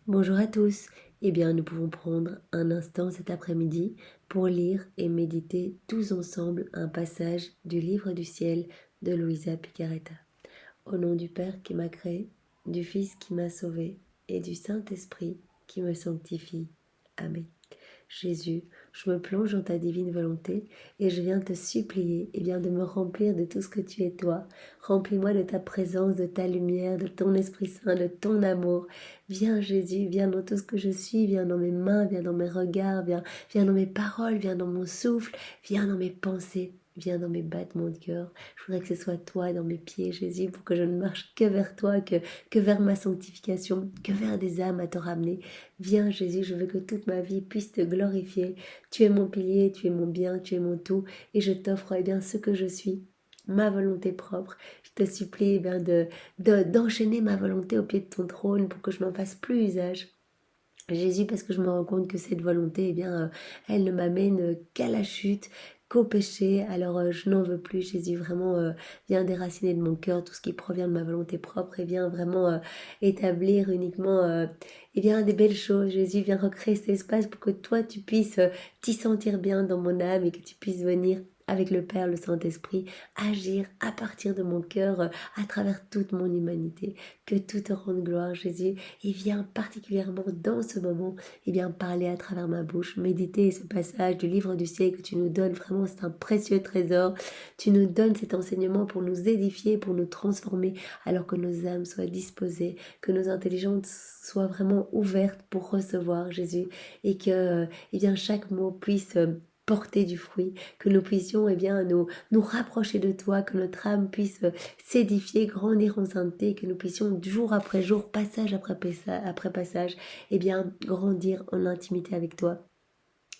Bonjour à tous. Eh bien, nous pouvons prendre un instant cet après-midi pour lire et méditer tous ensemble un passage du livre du ciel de Luisa Picaretta. Au nom du Père qui m'a créé, du Fils qui m'a sauvé et du Saint-Esprit qui me sanctifie. Amen. Jésus, je me plonge dans ta divine volonté et je viens te supplier de me remplir de tout ce que tu es toi. Remplis-moi de ta présence, de ta lumière, de ton Esprit Saint, de ton amour. Viens Jésus, viens dans tout ce que je suis, viens dans mes mains, viens dans mes regards, viens dans mes paroles, viens dans mon souffle, viens dans mes pensées. Viens dans mes battements de cœur. Je voudrais que ce soit toi dans mes pieds, Jésus, pour que je ne marche que vers toi, que vers ma sanctification, que vers des âmes à te ramener. Viens Jésus, je veux que toute ma vie puisse te glorifier. Tu es mon pilier, tu es mon bien, tu es mon tout, et je t'offre ce que je suis, ma volonté propre. Je te supplie d'enchaîner ma volonté au pied de ton trône pour que je n'en fasse plus usage. Jésus, parce que je me rends compte que cette volonté, elle ne m'amène qu'à la chute, qu'au péché. Alors je n'en veux plus. Jésus, vraiment, viens déraciner de mon cœur tout ce qui provient de ma volonté propre et viens vraiment établir uniquement des belles choses. Jésus, viens recréer cet espace pour que toi, tu puisses t'y sentir bien dans mon âme et que tu puisses venir avec le Père, le Saint-Esprit, agir à partir de mon cœur, à travers toute mon humanité. Que tout te rende gloire, Jésus, et viens particulièrement dans ce moment, parler à travers ma bouche, méditer ce passage du livre du ciel que tu nous donnes. Vraiment, c'est un précieux trésor. Tu nous donnes cet enseignement pour nous édifier, pour nous transformer, alors que nos âmes soient disposées, que nos intelligences soient vraiment ouvertes pour recevoir Jésus, et que chaque mot puisse porter du fruit, que nous puissions nous rapprocher de toi, que notre âme puisse s'édifier, grandir en sainteté, que nous puissions jour après jour, passage après passage, grandir en intimité avec toi.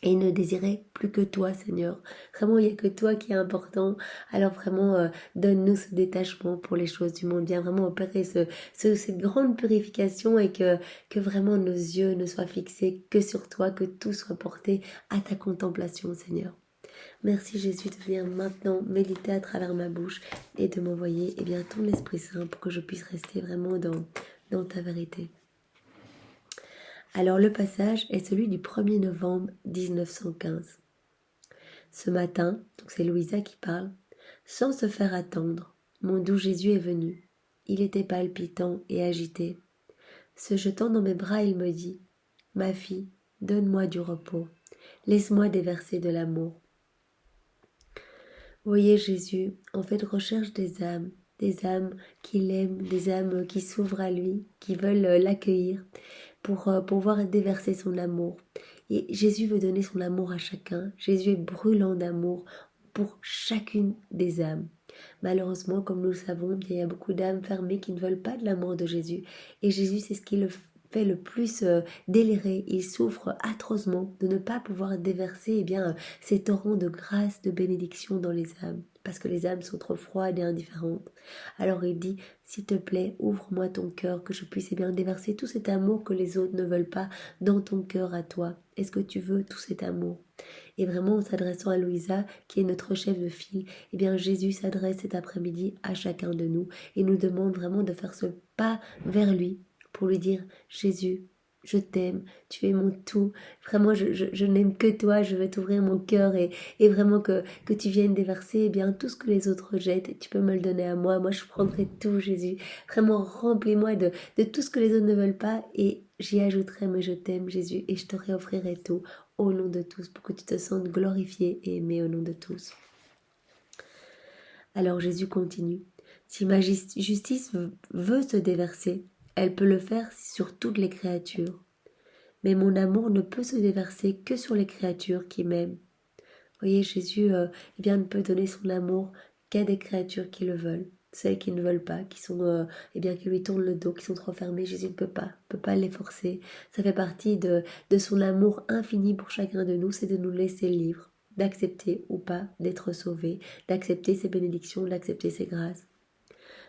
Et ne désirer plus que toi, Seigneur. Vraiment, il n'y a que toi qui est important. Alors vraiment, donne-nous ce détachement pour les choses du monde. Viens vraiment opérer cette grande purification et que vraiment nos yeux ne soient fixés que sur toi, que tout soit porté à ta contemplation, Seigneur. Merci Jésus de venir maintenant méditer à travers ma bouche et de m'envoyer ton Esprit Saint pour que je puisse rester vraiment dans ta vérité. Alors le passage est celui du 1er novembre 1915. Ce matin, donc c'est Louisa qui parle, sans se faire attendre, mon doux Jésus est venu. Il était palpitant et agité. Se jetant dans mes bras, il me dit « Ma fille, donne-moi du repos, laisse-moi déverser de l'amour. » Voyez Jésus, en fait, recherche des âmes qui l'aiment, des âmes qui s'ouvrent à lui, qui veulent l'accueillir pour pouvoir déverser son amour. Et Jésus veut donner son amour à chacun. Jésus est brûlant d'amour pour chacune des âmes. Malheureusement, comme nous le savons, il y a beaucoup d'âmes fermées qui ne veulent pas de l'amour de Jésus. Et Jésus, c'est ce qui le fait le plus délirer. Il souffre atrocement de ne pas pouvoir déverser ces torrents de grâce, de bénédiction dans les âmes, parce que les âmes sont trop froides et indifférentes. Alors il dit, s'il te plaît, ouvre-moi ton cœur, que je puisse déverser tout cet amour que les autres ne veulent pas dans ton cœur à toi. Est-ce que tu veux tout cet amour? Et vraiment, en s'adressant à Louisa, qui est notre chef de file, Jésus s'adresse cet après-midi à chacun de nous et nous demande vraiment de faire ce pas vers lui pour lui dire « Jésus, je t'aime, tu es mon tout, vraiment je n'aime que toi, je veux t'ouvrir mon cœur et vraiment que tu viennes déverser tout ce que les autres rejettent, tu peux me le donner à moi je prendrai tout Jésus, vraiment remplis-moi de tout ce que les autres ne veulent pas et j'y ajouterai mais je t'aime Jésus et je te réoffrirai tout au nom de tous pour que tu te sentes glorifié et aimé au nom de tous. » Alors Jésus continue, si ma justice veut se déverser, elle peut le faire sur toutes les créatures. Mais mon amour ne peut se déverser que sur les créatures qui m'aiment. Voyez, Jésus ne peut donner son amour qu'à des créatures qui le veulent. Celles qui ne veulent pas, qui sont qui lui tournent le dos, qui sont trop fermées, Jésus ne peut pas les forcer. Ça fait partie de son amour infini pour chacun de nous, c'est de nous laisser libres, d'accepter ou pas d'être sauvés, d'accepter ses bénédictions, d'accepter ses grâces.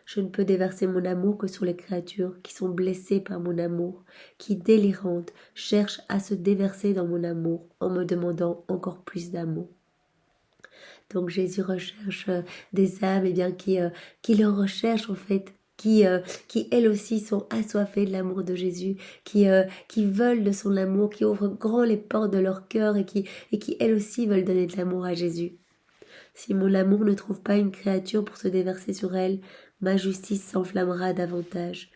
Je ne peux déverser mon amour que sur les créatures qui sont blessées par mon amour, qui, délirantes, cherchent à se déverser dans mon amour en me demandant encore plus d'amour. Donc Jésus recherche des âmes qui le recherchent en fait, qui elles aussi sont assoiffées de l'amour de Jésus, qui veulent de son amour, qui ouvrent grand les portes de leur cœur et qui elles aussi veulent donner de l'amour à Jésus. Si mon amour ne trouve pas une créature pour se déverser sur elle, ma justice s'enflammera davantage.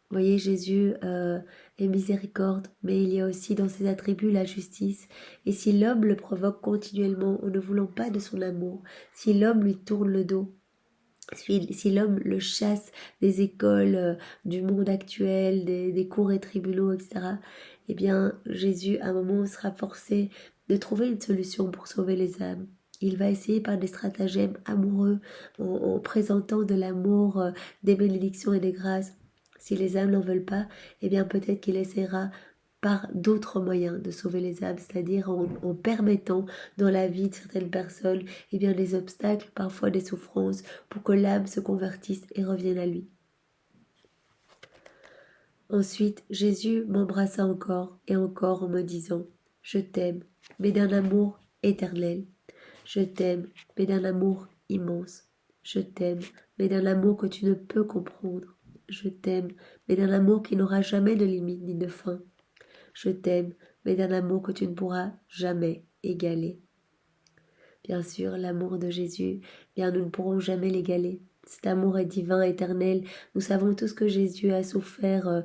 Vous voyez, Jésus est miséricorde, mais il y a aussi dans ses attributs la justice. Et si l'homme le provoque continuellement en ne voulant pas de son amour, si l'homme lui tourne le dos, si l'homme le chasse des écoles, du monde actuel, des cours et tribunaux, etc., eh bien, Jésus, à un moment, sera forcé de trouver une solution pour sauver les âmes. Il va essayer par des stratagèmes amoureux, en présentant de l'amour, des bénédictions et des grâces. Si les âmes n'en veulent pas, eh bien peut-être qu'il essaiera par d'autres moyens de sauver les âmes, c'est-à-dire en permettant dans la vie de certaines personnes eh bien, des obstacles, parfois des souffrances, pour que l'âme se convertisse et revienne à lui. Ensuite, Jésus m'embrassa encore et encore en me disant « Je t'aime, mais d'un amour éternel. Je t'aime, mais d'un amour immense. Je t'aime, mais d'un amour que tu ne peux comprendre. Je t'aime, mais d'un amour qui n'aura jamais de limite ni de fin. Je t'aime, mais d'un amour que tu ne pourras jamais égaler. » Bien sûr, l'amour de Jésus, bien nous ne pourrons jamais l'égaler. Cet amour est divin, éternel. Nous savons tous que Jésus a souffert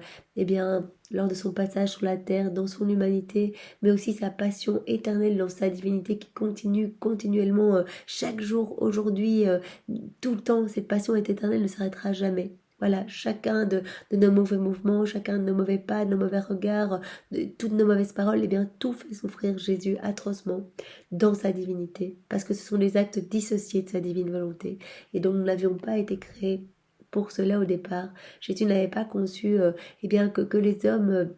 lors de son passage sur la terre, dans son humanité, mais aussi sa passion éternelle dans sa divinité qui continue continuellement chaque jour, aujourd'hui, tout le temps. Cette passion est éternelle, ne s'arrêtera jamais. Voilà, chacun de nos mauvais mouvements, chacun de nos mauvais pas, de nos mauvais regards, de toutes nos mauvaises paroles, eh bien tout fait souffrir Jésus atrocement dans sa divinité, parce que ce sont des actes dissociés de sa divine volonté, et donc nous n'avions pas été créés pour cela au départ. Jésus n'avait pas conçu que les hommes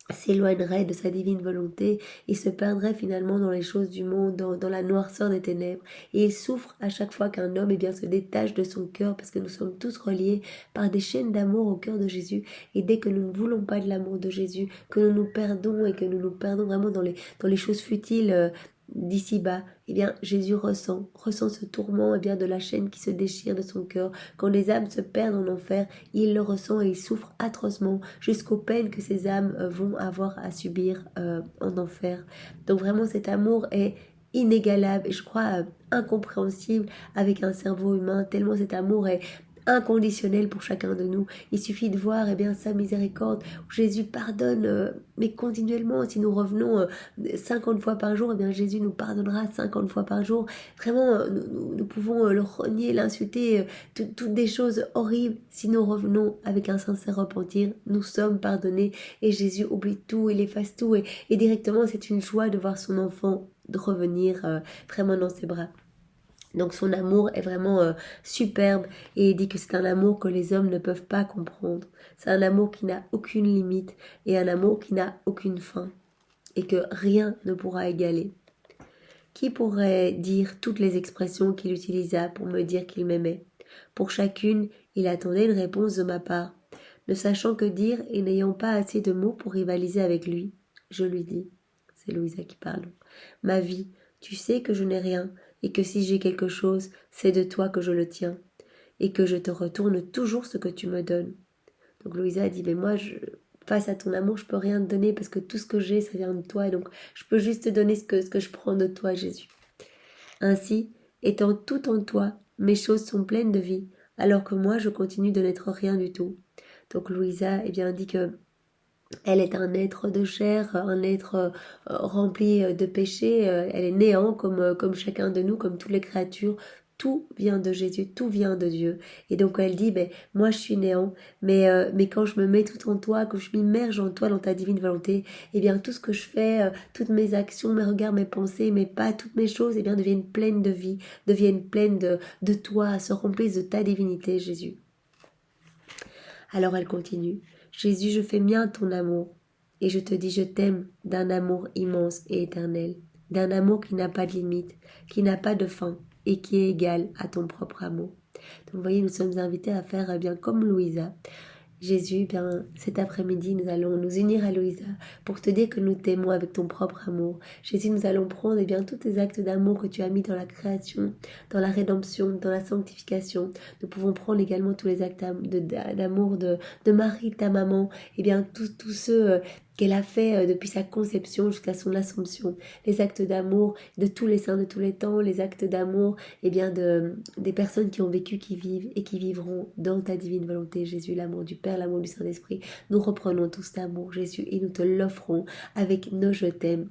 s'éloignerait de sa divine volonté et se perdrait finalement dans les choses du monde, dans la noirceur des ténèbres. Et il souffre à chaque fois qu'un homme se détache de son cœur, parce que nous sommes tous reliés par des chaînes d'amour au cœur de Jésus. Et dès que nous ne voulons pas de l'amour de Jésus, que nous nous perdons et que nous nous perdons vraiment dans les choses futiles d'ici-bas, Jésus ressent ce tourment de la chaîne qui se déchire de son cœur. Quand les âmes se perdent en enfer, il le ressent et il souffre atrocement jusqu'aux peines que ces âmes vont avoir à subir en enfer. Donc vraiment cet amour est inégalable et je crois incompréhensible avec un cerveau humain, tellement cet amour est inconditionnel pour chacun de nous. Il suffit de voir sa miséricorde où Jésus pardonne mais continuellement. Si nous revenons 50 fois par jour, Jésus nous pardonnera 50 fois par jour. Vraiment, nous pouvons le renier, l'insulter, toutes des choses horribles. Si nous revenons avec un sincère repentir, nous sommes pardonnés et Jésus oublie tout, il efface tout et directement c'est une joie de voir son enfant de revenir vraiment dans ses bras. Donc son amour est vraiment superbe et il dit que c'est un amour que les hommes ne peuvent pas comprendre. C'est un amour qui n'a aucune limite et un amour qui n'a aucune fin et que rien ne pourra égaler. Qui pourrait dire toutes les expressions qu'il utilisa pour me dire qu'il m'aimait? Pour chacune, il attendait une réponse de ma part. Ne sachant que dire et n'ayant pas assez de mots pour rivaliser avec lui, je lui dis, c'est Louisa qui parle, ma vie, tu sais que je n'ai rien, et que si j'ai quelque chose, c'est de toi que je le tiens, et que je te retourne toujours ce que tu me donnes. Donc Louisa a dit, mais moi, face à ton amour, je peux rien te donner, parce que tout ce que j'ai, ça vient de toi, et donc je peux juste te donner ce que je prends de toi, Jésus. Ainsi, étant tout en toi, mes choses sont pleines de vie, alors que moi, je continue de n'être rien du tout. Donc Louisa dit que elle est un être de chair, un être rempli de péché, elle est néant comme chacun de nous, comme toutes les créatures. Tout vient de Jésus, tout vient de Dieu. Et donc elle dit, moi je suis néant, mais quand je me mets tout en toi, que je m'immerge en toi, dans ta divine volonté, tout ce que je fais, toutes mes actions, mes regards, mes pensées, mes pas, toutes mes choses, deviennent pleines de vie, deviennent pleines de toi, se remplissent de ta divinité, Jésus. Alors elle continue. Jésus, je fais mien ton amour, et je te dis je t'aime d'un amour immense et éternel, d'un amour qui n'a pas de limite, qui n'a pas de fin, et qui est égal à ton propre amour. Donc vous voyez, nous sommes invités à faire comme Louisa, Jésus, bien, cet après-midi, nous allons nous unir à Louisa pour te dire que nous t'aimons avec ton propre amour. Jésus, nous allons prendre bien, tous tes actes d'amour que tu as mis dans la création, dans la rédemption, dans la sanctification. Nous pouvons prendre également tous les actes d'amour de Marie, ta maman, et bien tous ceux qu'elle a fait depuis sa conception jusqu'à son assomption. Les actes d'amour de tous les saints de tous les temps, les actes d'amour des personnes qui ont vécu, qui vivent et qui vivront dans ta divine volonté, Jésus, l'amour du Père, l'amour du Saint-Esprit. Nous reprenons tout cet amour, Jésus, et nous te l'offrons avec nos je t'aime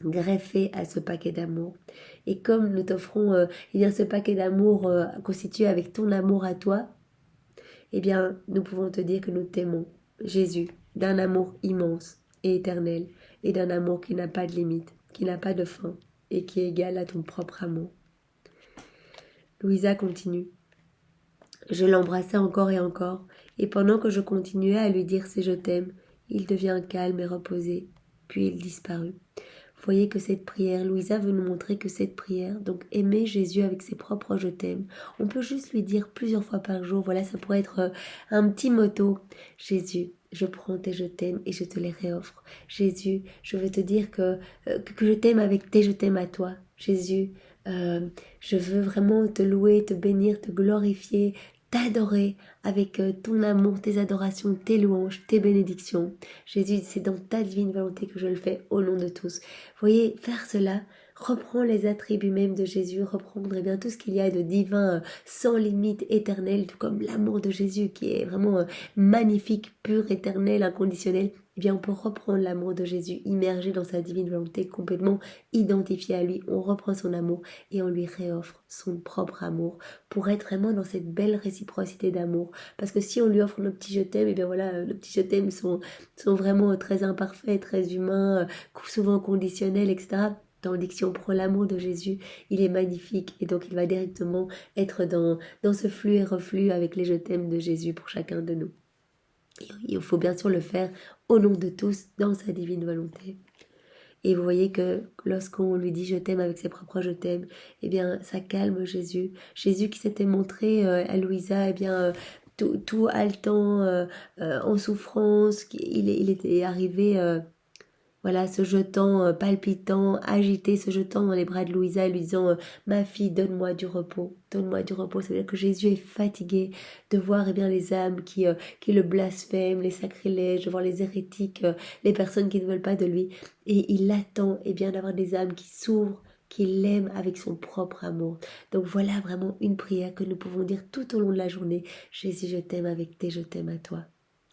greffés à ce paquet d'amour. Et comme nous t'offrons ce paquet d'amour constitué avec ton amour à toi, eh bien, nous pouvons te dire que nous t'aimons, Jésus, d'un amour immense et éternel, et d'un amour qui n'a pas de limite, qui n'a pas de fin, et qui est égal à ton propre amour. Louisa continue. Je l'embrassai encore et pendant que je continuais à lui dire ces je t'aime, il devient calme et reposé, puis il disparut. Voyez que cette prière, Louisa veut nous montrer que cette prière, donc aimer Jésus avec ses propres je t'aime, on peut juste lui dire plusieurs fois par jour, voilà, ça pourrait être un petit motto. Jésus, je prends tes je t'aime et je te les réoffre. Jésus, je veux te dire que je t'aime avec tes je t'aime à toi. Jésus, je veux vraiment te louer, te bénir, te glorifier, t'adorer avec ton amour, tes adorations, tes louanges, tes bénédictions. Jésus, c'est dans ta divine volonté que je le fais au nom de tous. Voyez, faire cela reprend les attributs même de Jésus, reprendre bien tout ce qu'il y a de divin, sans limite, éternel, tout comme l'amour de Jésus qui est vraiment magnifique, pur, éternel, inconditionnel. Eh bien, on peut reprendre l'amour de Jésus, immergé dans sa divine volonté, complètement identifié à lui. On reprend son amour et on lui réoffre son propre amour pour être vraiment dans cette belle réciprocité d'amour. Parce que si on lui offre nos petits je t'aime, et bien voilà, nos petits je t'aime sont vraiment très imparfaits, très humains, souvent conditionnels, etc. Tandis que si on prend l'amour de Jésus, il est magnifique et donc il va directement être dans ce flux et reflux avec les je t'aime de Jésus pour chacun de nous. Et il faut bien sûr le faire au nom de tous, dans sa divine volonté. Et vous voyez que lorsqu'on lui dit je t'aime avec ses propres je t'aime, eh bien ça calme Jésus. Jésus qui s'était montré à Louisa, eh bien tout haletant, en souffrance, il était arrivé voilà, se jetant, palpitant, agité, se jetant dans les bras de Louisa et lui disant ma fille, donne-moi du repos, donne-moi du repos. Ça veut dire que Jésus est fatigué de voir bien, les âmes qui le blasphèment, les sacrilèges, de voir les hérétiques, les personnes qui ne veulent pas de lui. Et il attend bien, d'avoir des âmes qui s'ouvrent, qui l'aiment avec son propre amour. Donc voilà vraiment une prière que nous pouvons dire tout au long de la journée. Jésus, je t'aime avec tes je t'aime à toi.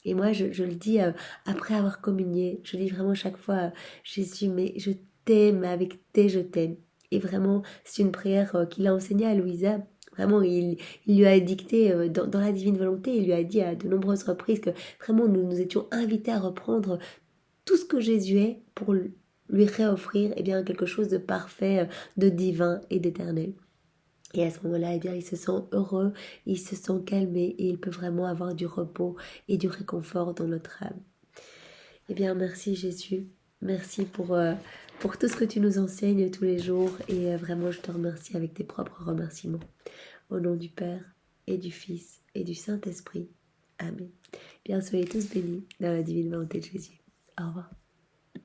Et moi, je le dis après avoir communié, je dis vraiment chaque fois, Jésus, mais je t'aime avec tes je t'aime. Et vraiment, c'est une prière qu'il a enseignée à Louisa. Vraiment, il lui a dicté dans la divine volonté, il lui a dit à de nombreuses reprises que vraiment nous étions invités à reprendre tout ce que Jésus est pour lui réoffrir quelque chose de parfait, de divin et d'éternel. Et à ce moment-là, il se sent heureux, il se sent calmé et il peut vraiment avoir du repos et du réconfort dans notre âme. Merci Jésus, merci pour tout ce que tu nous enseignes tous les jours et vraiment je te remercie avec tes propres remerciements. Au nom du Père et du Fils et du Saint-Esprit. Amen. Soyez tous bénis dans la divine volonté de Jésus. Au revoir.